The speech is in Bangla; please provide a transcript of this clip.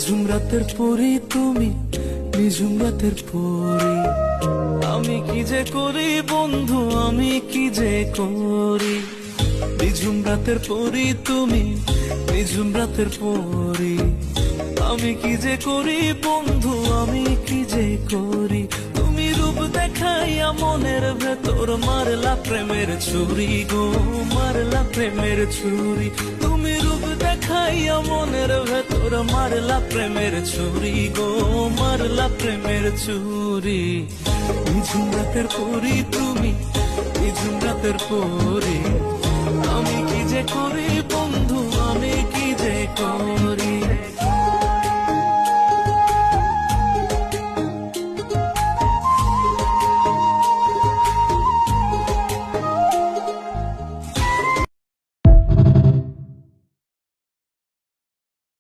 নিঝুম রাতের পরি তুমি, নিঝুম রাতের পরি। আমি কি যে করি বন্ধু, আমি কি যে করি। নিঝুম রাতের পরি তুমি, নিঝুম রাতের পরি। আমি কি যে করি বন্ধু, আমি কি যে করি। তুমি রূপ দেখাইয়া মনের ভেতর মারলা প্রেমের ছুরি গো, মারলা প্রেমের ছুরি। তুমি রূপ দেখাইয়া মনের ভেতর মারলা প্রেমের ছুরি গো, মারলা প্রেমের ছুরি। নিঝুম রাতের পরি তুমি, নিঝুম রাতের পরি। আমি কি যে করি